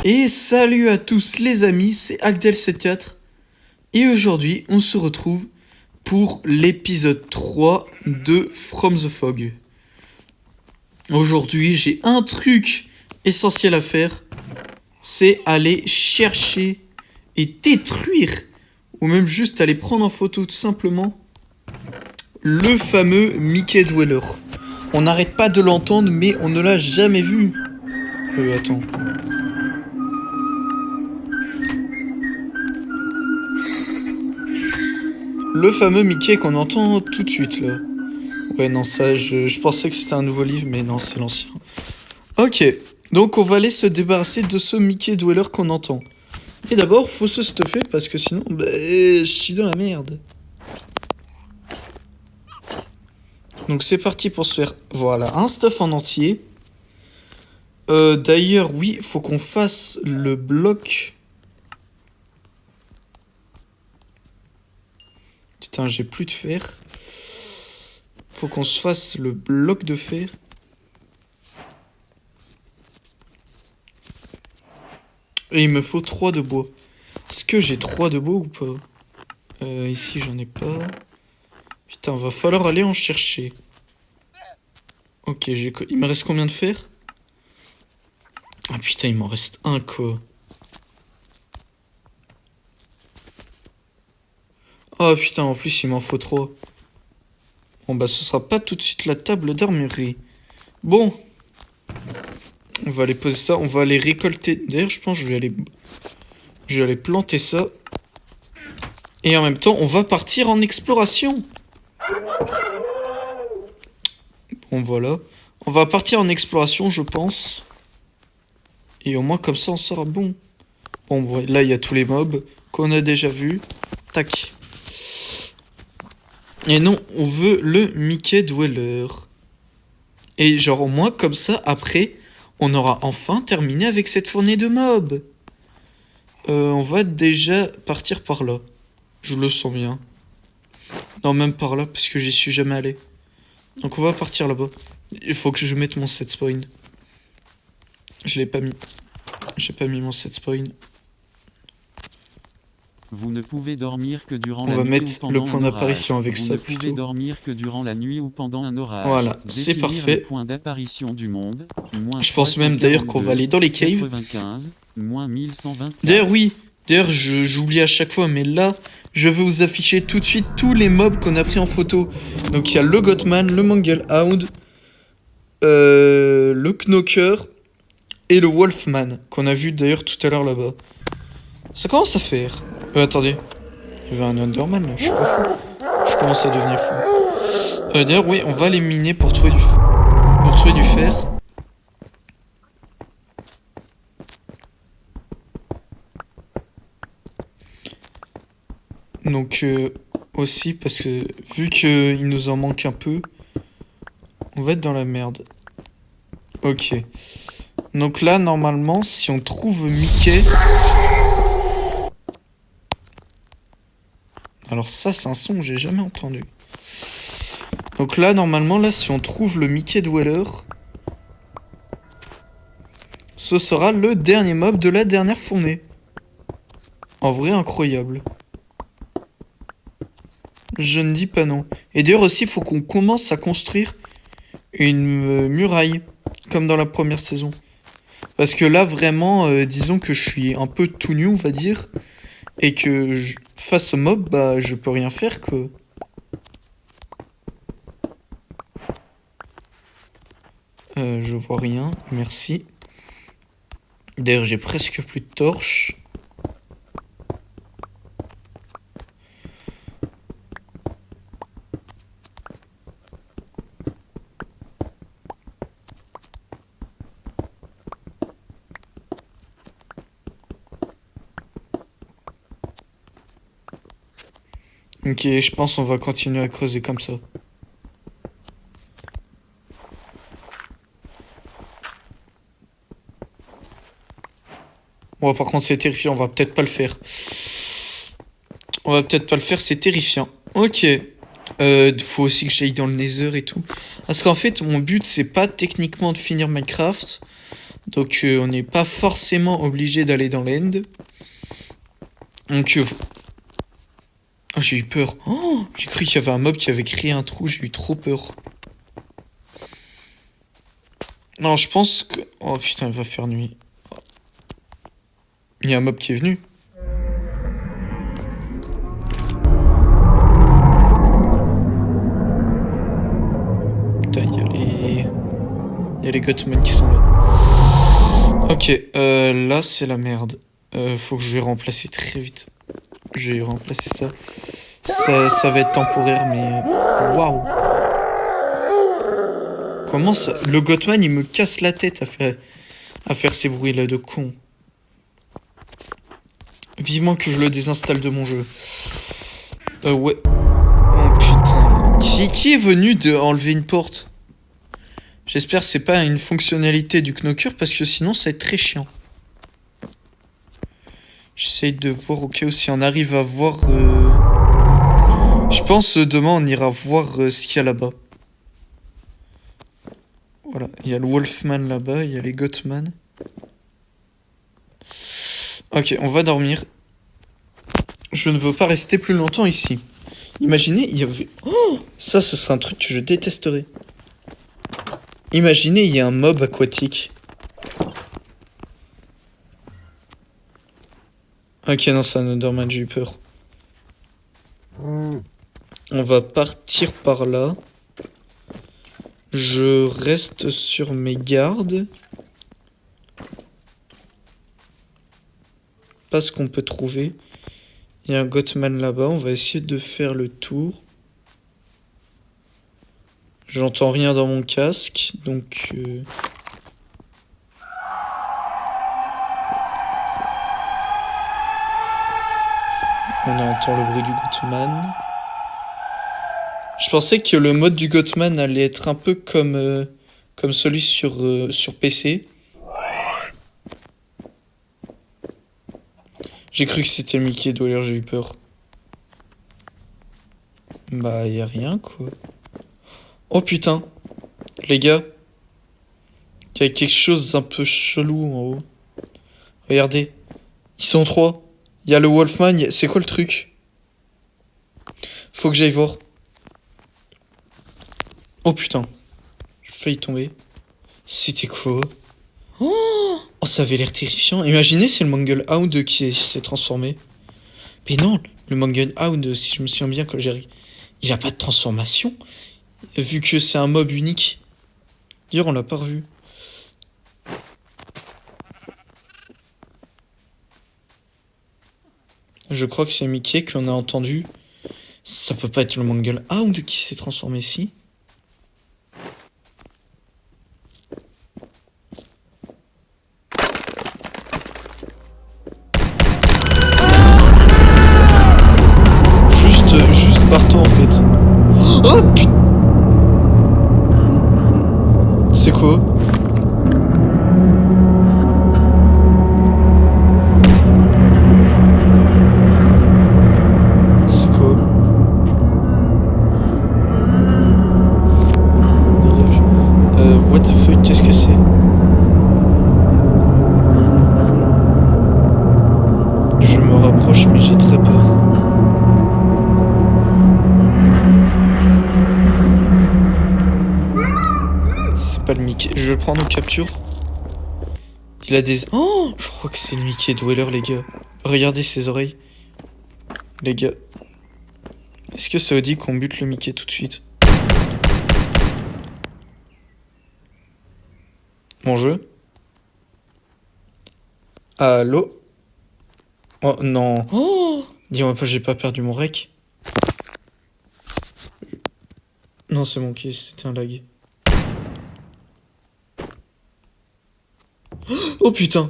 Et salut à tous les amis, c'est Agdel74 et aujourd'hui on se retrouve pour l'épisode 3 de From the Fog. Aujourd'hui j'ai un truc essentiel à faire, c'est aller chercher et détruire, ou même juste aller prendre en photo tout simplement, le fameux Mickey Dweller. On n'arrête pas de l'entendre mais on ne l'a jamais vu. Attends. Le fameux Mickey qu'on entend tout de suite là. Ouais non ça je pensais que c'était un nouveau livre mais non c'est l'ancien. Ok, donc on va aller se débarrasser de ce Mickey Dweller qu'on entend. Et d'abord faut se stuffer parce que sinon je suis dans la merde. Donc c'est parti pour se faire voilà un stuff en entier. D'ailleurs oui faut qu'on fasse le bloc. Putain j'ai plus de fer. Faut qu'on se fasse le bloc de fer. Et il me faut 3 de bois. Est-ce que j'ai 3 de bois ou pas? Ici j'en ai pas. Putain, va falloir aller en chercher. Ok, il me reste combien de fer? Ah putain, il m'en reste un quoi. Oh putain, en plus il m'en faut 3. Bon bah ce sera pas tout de suite la table d'armurerie. Bon. On va aller poser ça, on va aller récolter. D'ailleurs je pense que je vais aller planter ça. Et en même temps on va partir en exploration. Bon voilà. On va partir en exploration je pense. Et au moins comme ça on sera bon. Bon là il y a tous les mobs qu'on a déjà vus. Tac. Et non, on veut le Mickey Dweller. Et genre au moins comme ça, après, on aura enfin terminé avec cette fournée de mobs. On va déjà partir par là. Je le sens bien. Non, même par là, parce que j'y suis jamais allé. Donc on va partir là-bas. Il faut que je mette mon set spawn. Je l'ai pas mis. J'ai pas mis mon set spawn. Vous ne pouvez dormir que durant on la va nuit mettre ou le pendant point un d'apparition orage. avec Vous ça ne plutôt. pouvez dormir que durant la nuit ou pendant un orage. Voilà, c'est parfait. Le point d'apparition du monde. Je pense même d'ailleurs qu'on va aller dans les caves. 95, moins 1124. D'ailleurs oui, j'oublie à chaque fois, mais là, je vais vous afficher tout de suite tous les mobs qu'on a pris en photo. Donc il y a le Gothman, le Manglehound, le Knocker et le Wolfman, qu'on a vu d'ailleurs tout à l'heure là-bas. Ça commence à faire. Attendez, il y avait un Underman là, je suis pas fou. Je commence à devenir fou. D'ailleurs oui, on va les miner pour trouver du fer. Donc aussi parce que vu qu'il nous en manque un peu, on va être dans la merde. Ok. Donc là normalement si on trouve Mickey... Alors ça c'est un son que j'ai jamais entendu. Donc là normalement là si on trouve le Mickey Dweller, ce sera le dernier mob de la dernière fournée. En vrai incroyable. Je ne dis pas non. Et d'ailleurs aussi, il faut qu'on commence à construire une muraille, comme dans la première saison. Parce que là, vraiment, disons que je suis un peu tout nu, on va dire. Et que face au mob, bah, je peux rien faire, quoi. Je vois rien, merci. D'ailleurs, j'ai presque plus de torches. Ok, je pense qu'on va continuer à creuser comme ça. Bon, par contre, c'est terrifiant, on va peut-être pas le faire. C'est terrifiant. Ok. Faut aussi que j'aille dans le Nether et tout. Parce qu'en fait, mon but, c'est pas techniquement de finir Minecraft. Donc on n'est pas forcément obligé d'aller dans l'end. Donc oh, j'ai eu peur. Oh, j'ai cru qu'il y avait un mob qui avait créé un trou, j'ai eu trop peur. Non, je pense que... Oh putain, il va faire nuit. Il y a un mob qui est venu. Putain, il y a les Gottman qui sont là. Ok, là c'est la merde. Faut que je vais remplacer très vite. Je vais remplacer ça. Ça va être temporaire, mais... Waouh! Comment ça... Le Gottman, il me casse la tête à faire ces bruits-là de con. Vivement que je le désinstalle de mon jeu. Ouais. Oh putain. Qui est venu de enlever une porte? J'espère que c'est pas une fonctionnalité du Knocker, parce que sinon ça va être très chiant. J'essaye de voir au cas où si on arrive à voir... Je pense demain on ira voir ce qu'il y a là-bas. Voilà, il y a le Wolfman là-bas, il y a les Gottman. Ok, on va dormir. Je ne veux pas rester plus longtemps ici. Imaginez, il y avait... Oh, ça, ce serait un truc que je détesterais. Imaginez, il y a un mob aquatique. Ok, non, c'est un Enderman, j'ai eu peur. On va partir par là. Je reste sur mes gardes. Pas ce qu'on peut trouver. Il y a un Gottman là-bas. On va essayer de faire le tour. J'entends rien dans mon casque. Donc... On entend le bruit du Gottman. Je pensais que le mode du Gottman allait être un peu comme celui sur PC. J'ai cru que c'était Mickey Dweller, j'ai eu peur. Bah, y a rien, quoi. Oh putain. Les gars. Il y a quelque chose d'un peu chelou en haut. Regardez. Ils sont trois. Il y a le Wolfman. C'est quoi le truc? Faut que j'aille voir. Oh putain. J'ai failli tomber. C'était quoi? Oh, ça avait l'air terrifiant. Imaginez, c'est le Mangle Hound qui s'est transformé. Mais non, le Mangle Hound, si je me souviens bien, quand il a pas de transformation. Vu que c'est un mob unique. D'ailleurs, on l'a pas revu. Je crois que c'est Mickey qu'on a entendu. Ça peut pas être le Mangle Hound qui s'est transformé ici. Juste partout en fait. Oh putain. C'est quoi? C'est quoi? Dégage. What the fuck, qu'est-ce que c'est? Je me rapproche mais j'ai très peur. Pas le Mickey. Je le prends en capture. Il a des... Oh, je crois que c'est le Mickey Dweller, les gars. Regardez ses oreilles. Les gars. Est-ce que ça vous dit qu'on bute le Mickey tout de suite? Mon jeu? Allô? Oh, non. Oh, dis-moi pas, j'ai pas perdu mon rec. Non, c'est mon qui, c'était un lag. Oh putain!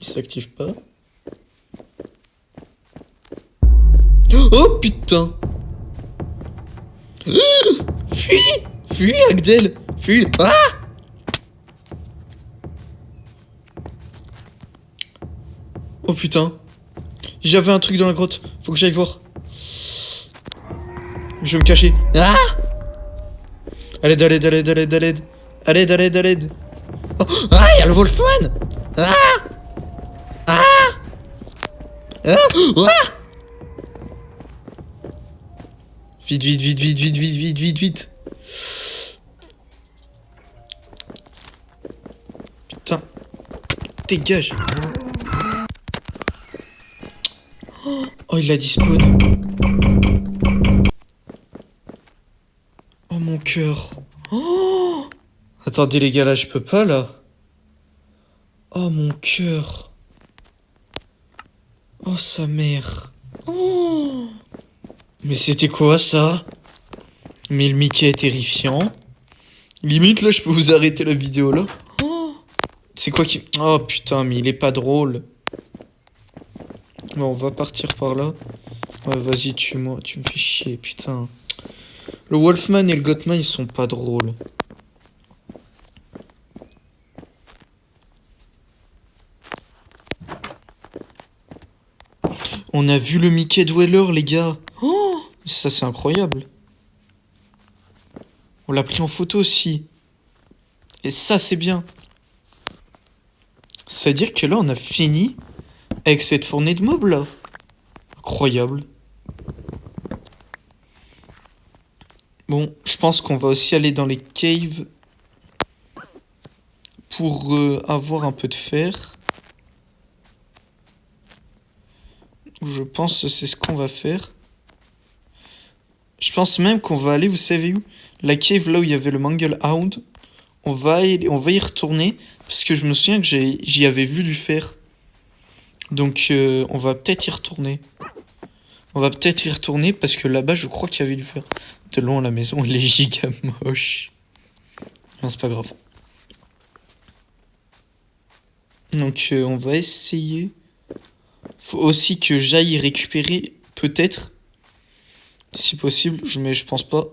Il s'active pas. Oh putain! Fuis! Fuis, Agdel! Fuis! Ah! Oh putain. J'avais un truc dans la grotte. Faut que j'aille voir. Je vais me cacher. Ah! À l'aide, à l'aide, à l'aide, à l'aide, à l'aide. À l'aide, à l'aide, à l'aide. Oh. Ah, y'a le Wolfman! Ah! Ah! Ah! Ah! Vite, vite, vite, vite, vite, vite, vite, vite, vite. Putain. Dégage. Oh, il a dispawn. Oh, mon cœur. Oh! Attendez, les gars, là, je peux pas, là. Oh, mon cœur. Oh, sa mère. Oh! Mais c'était quoi, ça? Mais le Mickey est terrifiant. Limite, là, je peux vous arrêter la vidéo, là. Oh! C'est quoi qui... Oh, putain, mais il est pas drôle. Bon, on va partir par là. Ouais, vas-y, tue-moi. Tu me fais chier, putain. Le Wolfman et le Gothman, ils sont pas drôles. On a vu le Mickey Dweller, les gars. Oh, ça, c'est incroyable. On l'a pris en photo aussi. Et ça, c'est bien. C'est-à-dire que là, on a fini avec cette fournée de mobs, là. Incroyable. Bon, je pense qu'on va aussi aller dans les caves pour avoir un peu de fer. Je pense que c'est ce qu'on va faire. Je pense même qu'on va aller, vous savez où? La cave là où il y avait le Manglehound. On va y retourner parce que je me souviens que j'y avais vu du fer. Donc on va peut-être y retourner. On va peut-être y retourner parce que là-bas je crois qu'il y avait du fer. De loin la maison elle est giga moche. Non, c'est pas grave. Donc on va essayer. Faut aussi que j'aille récupérer peut-être. Si possible, mais je pense pas.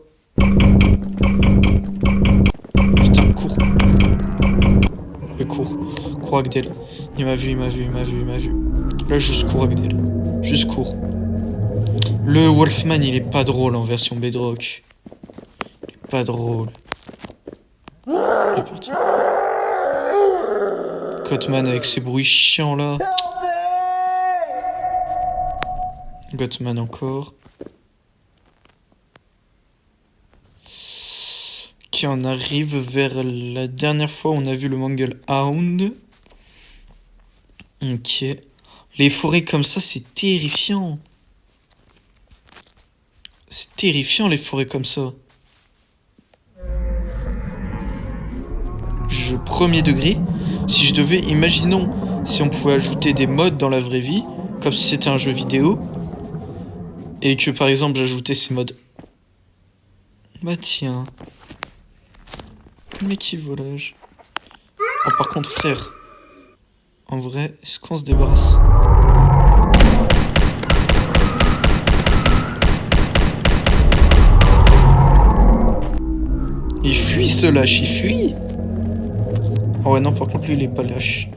Putain, cours. Ouais, cours. Cours Agdel. Il m'a vu, il m'a vu, il m'a vu, il m'a vu. Là, juste cours Agdel. Juste cours. Le Wolfman, il est pas drôle en version Bedrock. Il est pas drôle. Il est parti. Gothman avec ses bruits chiants là. Gothman encore. Ok, on arrive vers la dernière fois où on a vu le Manglehound. Ok. Les forêts comme ça, c'est terrifiant. C'est terrifiant les forêts comme ça. Premier degré. Si je devais, imaginons, si on pouvait ajouter des mods dans la vraie vie, comme si c'était un jeu vidéo, et que par exemple j'ajoutais ces mods. Bah tiens. Mais qui volage. Oh, par contre frère. En vrai, est-ce qu'on se débarrasse? Il fuit ce lâche, il fuit. Oh ouais non, par contre lui il est pas lâche.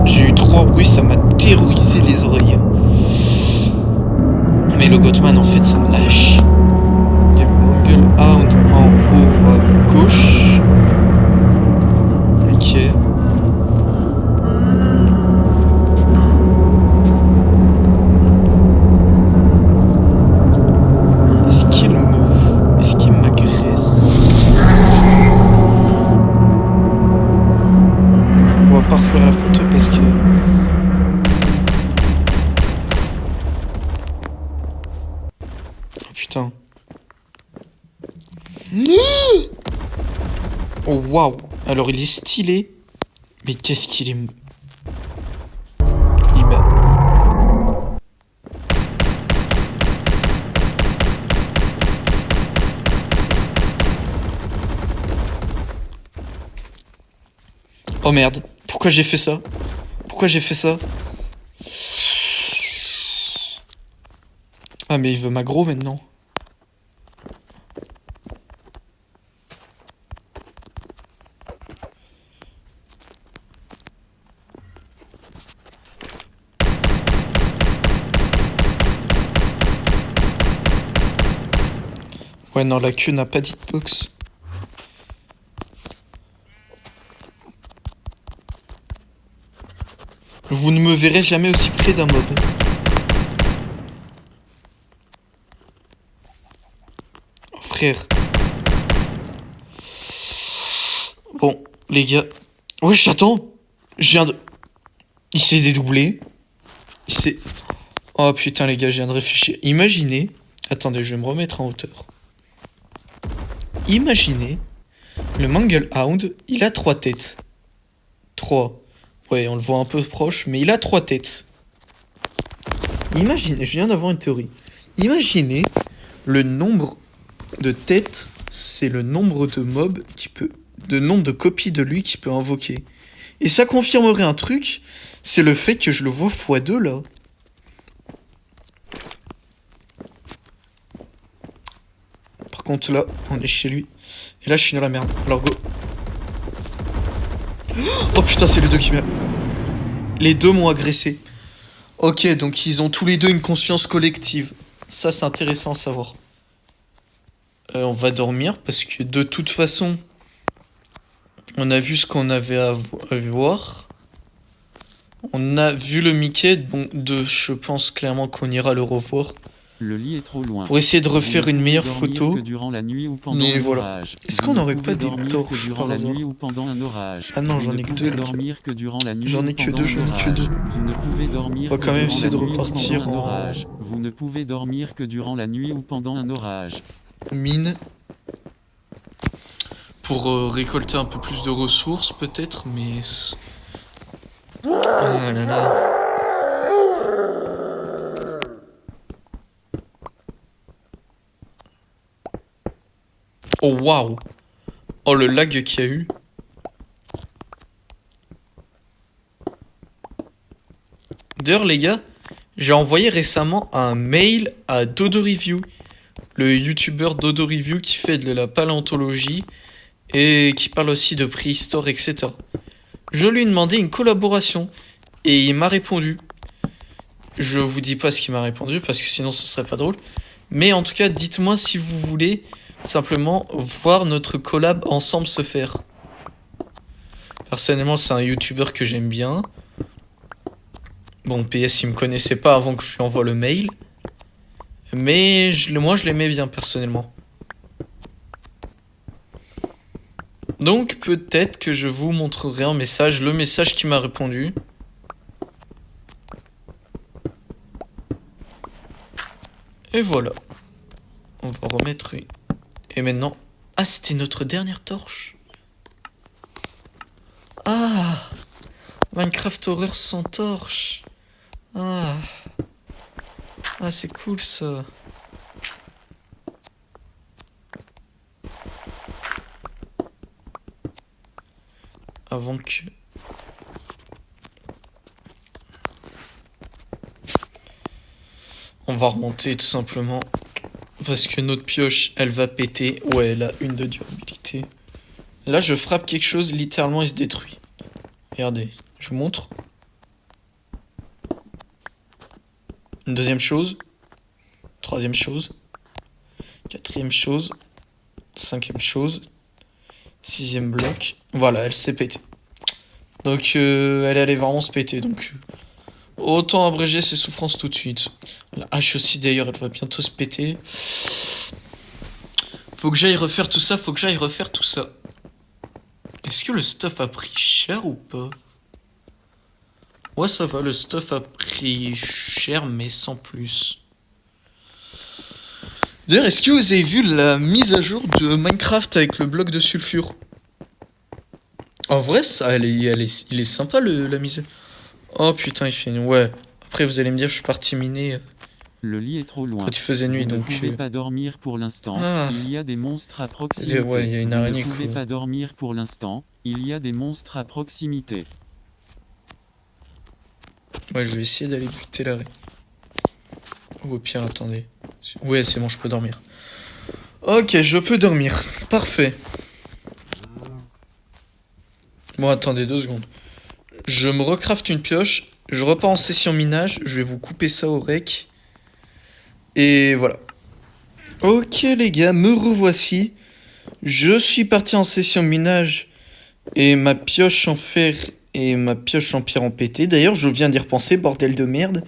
J'ai eu 3 bruits, ça m'a terrorisé les oreilles. Mais le Gothman en fait ça me lâche. Il y a le Manglehound en haut à gauche. Ok. Est-ce qu'il m'agresse? On va pas refaire la photo parce que... Oh putain. Oh waouh. Alors il est stylé. Mais qu'est-ce qu'il est... Il m'a... Oh merde. Pourquoi j'ai fait ça? Pourquoi j'ai fait ça? Ah, mais il veut m'aggro maintenant. Ouais, non, la queue n'a pas d'hitbox. Vous ne me verrez jamais aussi près d'un mob. Oh, frère. Bon, les gars. Wesh, j'attends. Je viens de... Il s'est dédoublé. Il s'est... Oh putain, les gars, je viens de réfléchir. Imaginez... Attendez, je vais me remettre en hauteur. Imaginez... Le Manglehound, il a 3 têtes. 3. Ouais, on le voit un peu proche, mais il a 3 têtes. Imaginez, je viens d'avoir une théorie. Imaginez le nombre de têtes, c'est le nombre de mobs qui peut... de nombre de copies de lui qu'il peut invoquer. Et ça confirmerait un truc, c'est le fait que je le vois x2 là. Par contre là, on est chez lui. Et là je suis dans la merde. Alors go. Oh putain, c'est les deux qui m'ont... Les deux m'ont agressé. Ok, donc ils ont tous les deux une conscience collective. Ça c'est intéressant à savoir. On va dormir parce que de toute façon... On a vu ce qu'on avait à voir. On a vu le Mickey, donc je pense clairement qu'on ira le revoir. Le lit est trop loin. Pour essayer de refaire une meilleure photo. photo. Durant la nuit ou pendant Mais un voilà. orage. Est-ce qu'on n'aurait pas des torches par la hasard? nuit ou pendant un orage. Ah non, j'en ai que deux. Dormir que durant la nuit J'en ai que deux, j'en ai que deux. Vous ne pouvez dormir. On va quand même essayer de durant la nuit ou repartir pendant un en orage. Vous ne pouvez dormir que durant la nuit ou pendant un orage. mine. Pour récolter un peu plus de ressources peut-être, mais... Ah là là. Oh waouh. Oh le lag qu'il y a eu. D'ailleurs les gars, j'ai envoyé récemment un mail à Dodo Review, le youtubeur Dodo Review qui fait de la paléontologie et qui parle aussi de préhistoire, etc. Je lui ai demandé une collaboration et il m'a répondu. Je vous dis pas ce qu'il m'a répondu parce que sinon ce serait pas drôle. Mais en tout cas, dites-moi si vous voulez simplement voir notre collab ensemble se faire. Personnellement, c'est un youtubeur que j'aime bien. Bon, PS, il me connaissait pas avant que je lui envoie le mail. Mais moi, je l'aimais bien, personnellement. Donc, peut-être que je vous montrerai un message, le message qui m'a répondu. Et voilà. On va remettre une... Et maintenant... Ah, c'était notre dernière torche. Ah, Minecraft Horror sans torche. Ah. Ah, c'est cool ça. Avant que... On va remonter tout simplement. Parce que notre pioche, elle va péter. Ouais, elle a une de durabilité. Là, je frappe quelque chose, littéralement, il se détruit. Regardez, je vous montre. Une deuxième chose. Troisième chose. Quatrième chose. Cinquième chose. Sixième bloc. Voilà, elle s'est pétée. Donc, elle allait vraiment se péter. Donc, autant abréger ses souffrances tout de suite. La hache aussi, d'ailleurs, elle va bientôt se péter. Faut que j'aille refaire tout ça, faut que j'aille refaire tout ça. Est-ce que le stuff a pris cher ou pas? Ouais, ça va, le stuff a pris cher, mais sans plus. D'ailleurs, est-ce que vous avez vu la mise à jour de Minecraft avec le bloc de sulfure? En vrai, ça, il est sympa, la mise. Oh putain, il fait une... Ouais. Après, vous allez me dire, je suis parti miner. Le lit est trop loin. Quand il faisait nuit, Vous donc... ne pouvez pas dormir pour l'instant. Ah. Il y a des monstres à proximité. Ouais, il y a une araignée. Vous ne pouvez pas dormir pour l'instant. Il y a des monstres à proximité. Ouais, je vais essayer d'aller buter l'araignée. Ou au pire, attendez. Ouais, c'est bon, je peux dormir. Ok, je peux dormir. Parfait. Bon, attendez 2 secondes. Je me recraft une pioche. Je repars en session minage. Je vais vous couper ça au rec. Et voilà. Ok, les gars, me revoici. Je suis parti en session minage. Et ma pioche en fer et ma pioche en pierre ont pété. D'ailleurs, je viens d'y repenser, bordel de merde.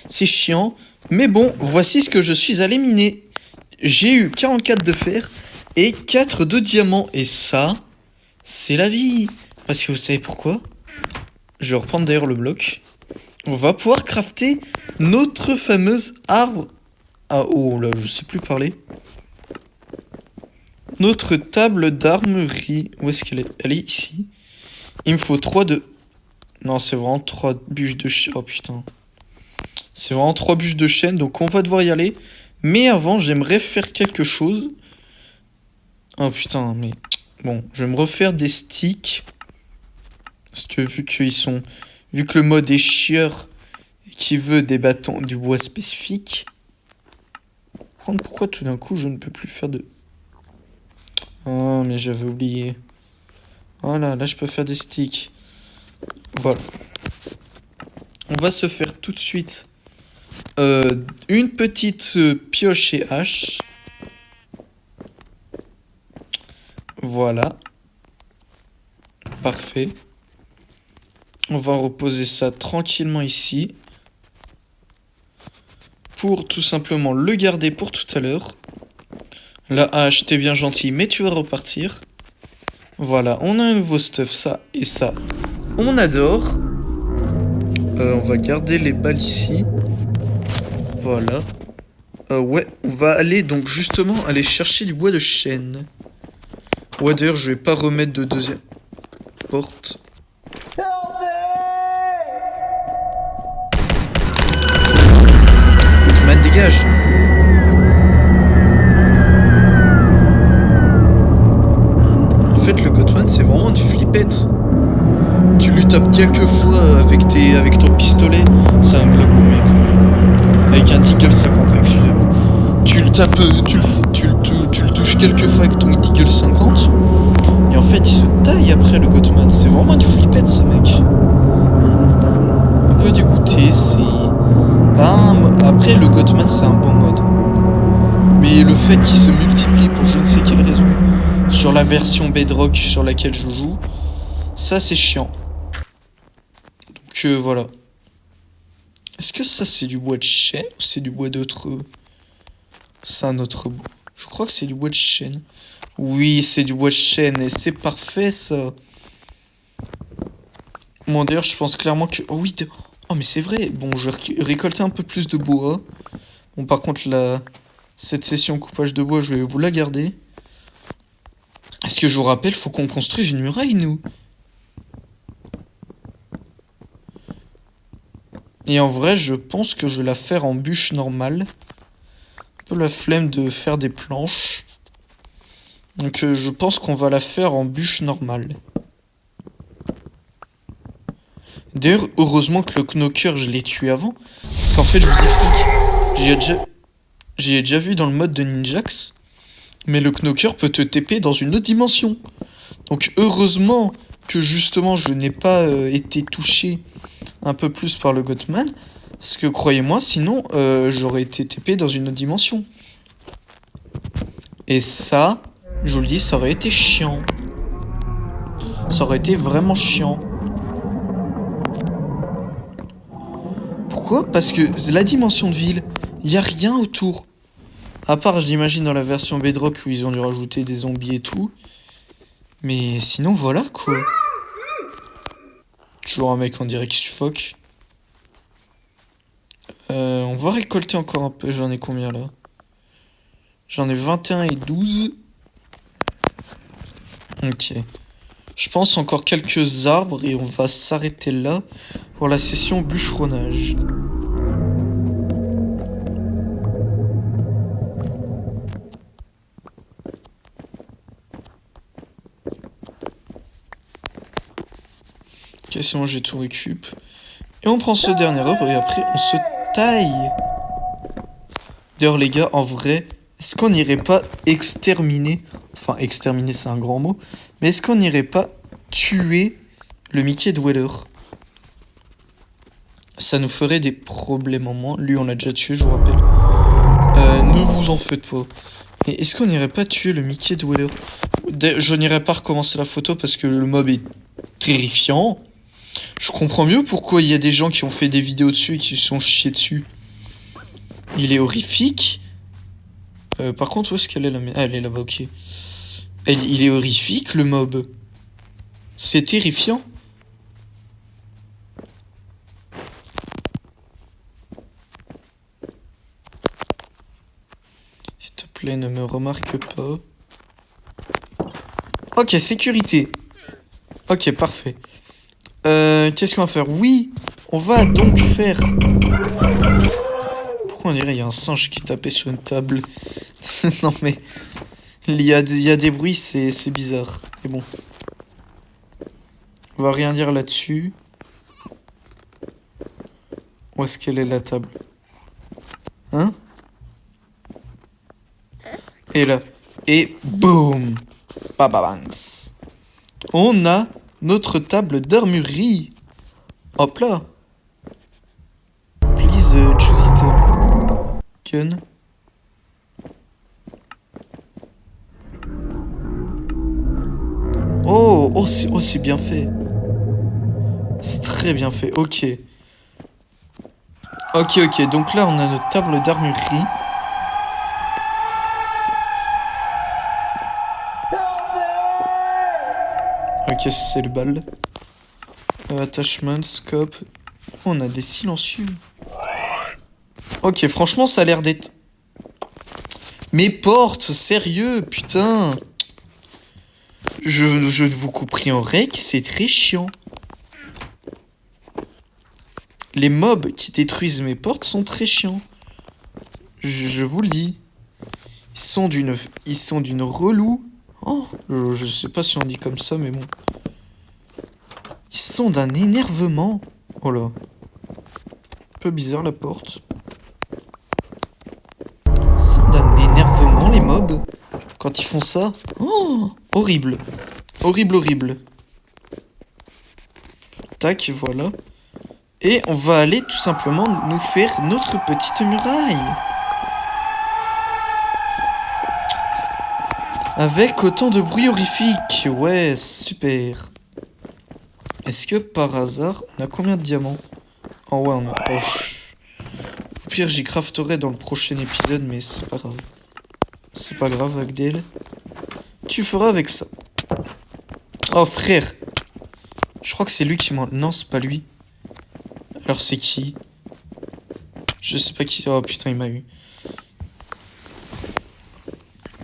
C'est chiant. Mais bon, voici ce que je suis allé miner. J'ai eu 44 de fer et 4 de diamants. Et ça, c'est la vie. Parce que vous savez pourquoi? Je vais reprendre d'ailleurs le bloc. On va pouvoir crafter notre fameuse arbre. Ah oh là, je sais plus parler. Notre table d'armerie. Où est-ce qu'elle est? Elle est ici. Il me faut 3 de... Non, c'est vraiment 3 bûches de chêne. Oh putain. C'est vraiment 3 bûches de chêne, donc on va devoir y aller. Mais avant, j'aimerais faire quelque chose. Oh putain, mais... Bon, je vais me refaire des sticks. Parce que vu qu'ils sont... Vu que le mode est chieur et qu'il veut des bâtons, du bois spécifique. Pourquoi tout d'un coup je ne peux plus faire de... Oh, mais j'avais oublié. Oh là je peux faire des sticks. Voilà. On va se faire tout de suite une petite pioche et hache. Voilà. Parfait. On va reposer ça tranquillement ici. Pour tout simplement le garder pour tout à l'heure. La hache, t'es bien gentil, mais tu vas repartir. Voilà, on a un nouveau stuff, ça et ça. On adore. On va garder les balles ici. Voilà. Ouais, on va aller donc justement aller chercher du bois de chêne. Ouais, d'ailleurs, je vais pas remettre de deuxième porte. Gothman, dégage. En fait, le Gothman, c'est vraiment une flippette. Tu lui tapes quelques fois avec ton pistolet. C'est un Glock combien? Avec un Deagle 50, excusez-moi. Tu le tapes, tu le touches quelques fois avec ton Deagle 50. Et en fait, il se taille après le Gothman. C'est vraiment une flippette, ce mec. Un peu dégoûté, c'est... Après, le Gothman, c'est un bon mode. Mais le fait qu'il se multiplie pour je ne sais quelle raison, sur la version Bedrock sur laquelle je joue, ça, c'est chiant. Donc, voilà. Est-ce que ça, c'est du bois de chêne ou c'est du bois d'autre... C'est un autre bois. Je crois que c'est du bois de chêne. Oui, c'est du bois de chêne et c'est parfait, ça. Bon, d'ailleurs, je pense clairement que... Oh oui, oh, mais c'est vrai. Bon, je vais récolter un peu plus de bois. Bon, par contre, cette session coupage de bois, je vais vous la garder. Est-ce que je vous rappelle, faut qu'on construise une muraille, nous? Et en vrai, je pense que je vais la faire en bûche normale. Un peu la flemme de faire des planches. Donc je pense qu'on va la faire en bûche normale. D'ailleurs, heureusement que le knocker, je l'ai tué avant. Parce qu'en fait, je vous explique. J'ai déjà vu dans le mode de Ninjax. Mais le knocker peut te TP dans une autre dimension. Donc heureusement que justement, je n'ai pas été touché un peu plus par le Gothman. Parce que croyez-moi, sinon, j'aurais été TP dans une autre dimension. Et ça, je vous le dis, ça aurait été chiant. Ça aurait été vraiment chiant. Pourquoi? Parce que la dimension de ville, il n'y a rien autour. À part, j'imagine, dans la version Bedrock où ils ont dû rajouter des zombies et tout. Mais sinon, voilà quoi. Toujours un mec en direct suffoque. On va récolter encore un peu. J'en ai combien là? J'en ai 21 et 12. Ok. Je pense encore quelques arbres et on va s'arrêter là pour la session bûcheronnage. Ok, c'est bon, j'ai tout récup. Et on prend ce dernier arbre et après on se taille. D'ailleurs, les gars, en vrai, est-ce qu'on n'irait pas exterminer... Enfin, exterminer, c'est un grand mot. Mais est-ce qu'on n'irait pas tuer le Mickey Dweller? Ça nous ferait des problèmes en moins. Lui, on l'a déjà tué, je vous rappelle. Ne vous en faites pas. Mais est-ce qu'on n'irait pas tuer le Mickey Dweller? Je n'irai pas recommencer la photo parce que le mob est terrifiant. Je comprends mieux pourquoi il y a des gens qui ont fait des vidéos dessus et qui se sont chiés dessus. Il est horrifique. Par contre, où est-ce qu'elle est, ah, elle est là-bas, ok. Il est horrifique, le mob. C'est terrifiant. S'il te plaît, ne me remarque pas. Ok, sécurité. Ok, parfait. Qu'est-ce qu'on va faire? Oui, on va donc faire... Pourquoi on dirait qu'il y a un singe qui tapait sur une table? Non mais... Il y a des bruits, c'est bizarre. Mais bon. On va rien dire là-dessus. Où est-ce qu'elle est la table? Hein? Et là. Et boum! Bababangs. On a notre table d'armurerie. Hop là. Please choose it. Gun. Oh, c'est bien fait. C'est très bien fait. Ok. Ok. Donc là, on a notre table d'armurerie. Ok, c'est le bal. Attachment, scope. On a des silencieux. Ok, franchement, ça a l'air d'être... Mes portes, sérieux, putain. Je ne vous couperai en règle, c'est très chiant. Les mobs qui détruisent mes portes sont très chiants. Je vous le dis. Ils sont d'une relou. Oh, je sais pas si on dit comme ça, mais bon. Ils sont d'un énervement. Oh là. Un peu bizarre la porte. Ils sont d'un énervement les mobs. Quand ils font ça. Oh, horrible. Horrible. Tac, voilà. Et on va aller tout simplement nous faire notre petite muraille. Avec autant de bruit horrifique. Ouais, super. Est-ce que par hasard, on a combien de diamants? Oh ouais, on a... Oh. Au pire, j'y crafterai dans le prochain épisode, mais c'est pas grave. C'est pas grave, Agdel. Tu feras avec ça. Oh, frère. Je crois que c'est lui qui m'en... Non, c'est pas lui. Alors c'est qui? Je sais pas qui... Oh putain, il m'a eu.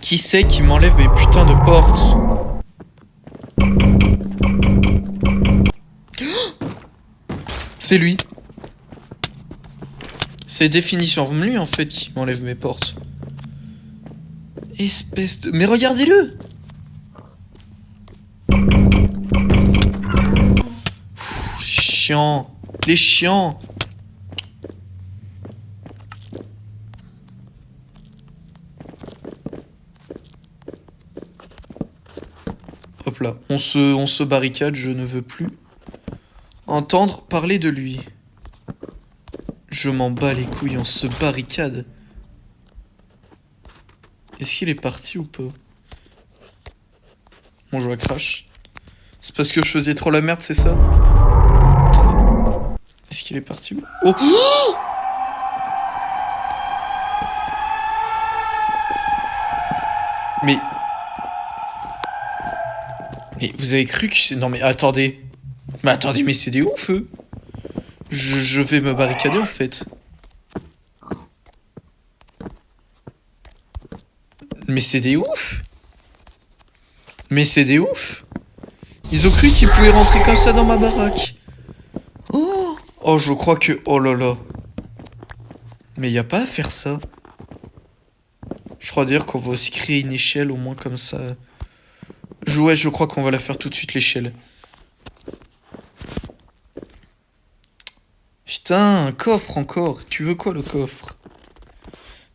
Qui c'est qui m'enlève mes putains de portes? C'est lui. C'est définition lui en fait qui m'enlève mes portes. Espèce de... Mais regardez-le! Chiant. Les chiants. Hop là, on se barricade, je ne veux plus entendre parler de lui. Je m'en bats les couilles, on se barricade. Est-ce qu'il est parti ou pas? Bon, je crash. C'est parce que je faisais trop la merde, c'est ça? Attendez. Est-ce qu'il est parti ou... Oh! Mais vous avez cru que... Non mais attendez. Mais attendez, mais c'est des ouf, eux. Je vais me barricader en fait. Mais c'est des ouf. Mais c'est des ouf. Ils ont cru qu'ils pouvaient rentrer comme ça dans ma baraque. Oh, oh je crois que... Oh là là. Mais y a pas à faire ça. Je crois dire qu'on va aussi créer une échelle au moins comme ça. Ouais, je crois qu'on va la faire tout de suite l'échelle. Putain, un coffre encore. Tu veux quoi le coffre?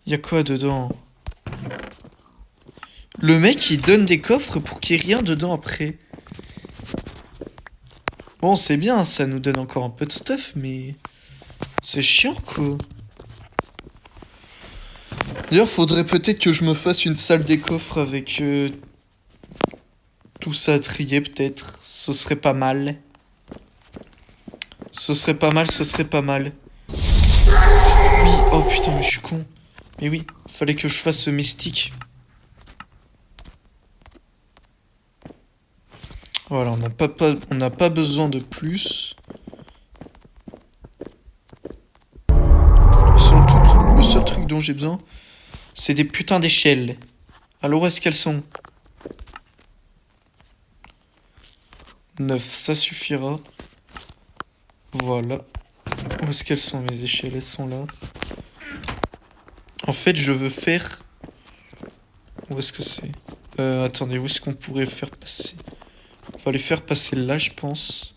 Y a quoi dedans? Le mec, il donne des coffres pour qu'il n'y ait rien dedans après. Bon, c'est bien, ça nous donne encore un peu de stuff, mais... c'est chiant, quoi. D'ailleurs, faudrait peut-être que je me fasse une salle des coffres avec... tout ça à trier, peut-être. Ce serait pas mal. Ce serait pas mal, ce serait pas mal. Oui, oh putain, mais je suis con. Mais oui, fallait que je fasse ce mystique. Voilà, on n'a pas besoin de plus. Le seul truc dont j'ai besoin, c'est des putains d'échelles. Alors où est-ce qu'elles sont? 9, ça suffira. Voilà. Où est-ce qu'elles sont mes échelles? Elles sont là. En fait, je veux faire... Où est-ce que c'est? Attendez, où est-ce qu'on pourrait faire passer? On va les faire passer là, je pense.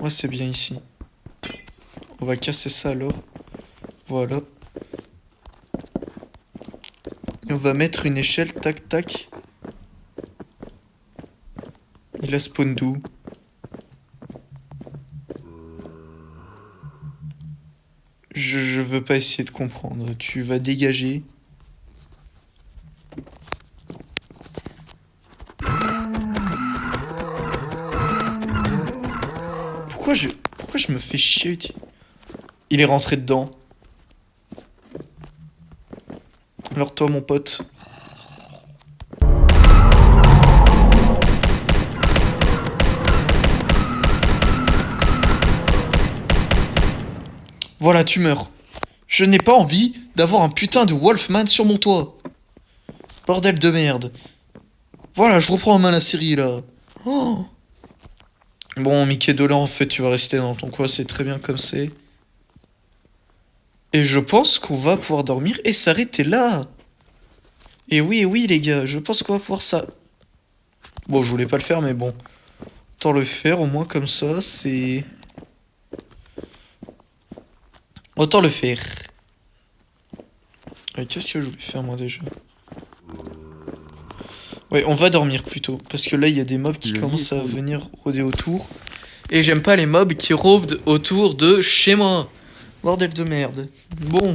Ouais, c'est bien ici. On va casser ça alors. Voilà. Et on va mettre une échelle, tac, tac. Il a spawn d'où? Je veux pas essayer de comprendre. Tu vas dégager. Pourquoi je me fais chier? Il est rentré dedans. Alors toi, mon pote. Voilà, tu meurs. Je n'ai pas envie d'avoir un putain de Wolfman sur mon toit. Bordel de merde. Voilà, je reprends en main la série, là. Oh. Bon, Mickey Dolan, en fait, tu vas rester dans ton coin, c'est très bien comme c'est. Et je pense qu'on va pouvoir dormir et s'arrêter là. Et oui, les gars, je pense qu'on va pouvoir ça. Bon, je voulais pas le faire, mais bon. Autant le faire, au moins comme ça, c'est... Autant le faire. Qu'est-ce que je voulais faire, moi, déjà? Ouais, on va dormir plutôt. Parce que là, il y a des mobs qui commencent à venir rôder autour. Et j'aime pas les mobs qui rôdent autour de chez moi. Bordel de merde. Bon.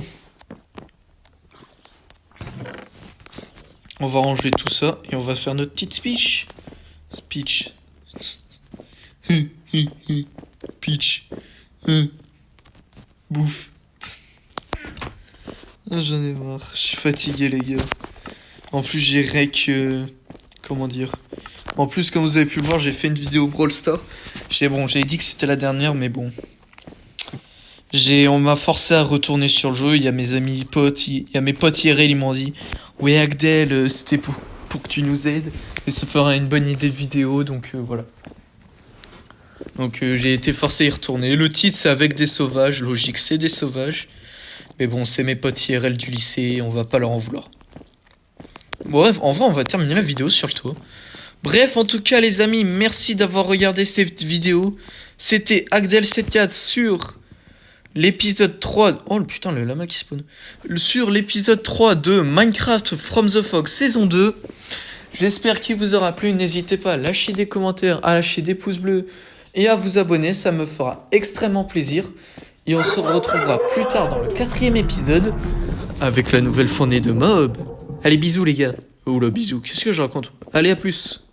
On va ranger tout ça et on va faire notre petite speech. Speech. Peach. Bouffe. Ah, j'en ai marre. Je suis fatigué, les gars. En plus, j'ai rec... comment dire? En plus, comme vous avez pu le voir, j'ai fait une vidéo Brawl Stars. J'ai dit que c'était la dernière, mais bon. On m'a forcé à retourner sur le jeu. Il y a mes amis potes, il y a mes potes IRL, ils m'ont dit ouais, Agdel, c'était pour que tu nous aides. Et ça fera une bonne idée de vidéo, donc voilà. Donc j'ai été forcé à y retourner. Le titre, c'est avec des sauvages. Logique, c'est des sauvages. Mais bon, c'est mes potes IRL du lycée, on va pas leur en vouloir. Bref, en vrai, on va terminer la vidéo sur le toit. Bref, en tout cas, les amis, merci d'avoir regardé cette vidéo. C'était Agdel74 sur l'épisode 3... Oh, putain, le lama qui spawn. Sur l'épisode 3 de Minecraft From the Fog saison 2. J'espère qu'il vous aura plu. N'hésitez pas à lâcher des commentaires, à lâcher des pouces bleus et à vous abonner. Ça me fera extrêmement plaisir. Et on se retrouvera plus tard dans le 4e épisode avec la nouvelle fournée de mobs. Allez, bisous les gars. Oula, bisous. Qu'est-ce que je raconte? Allez, à plus.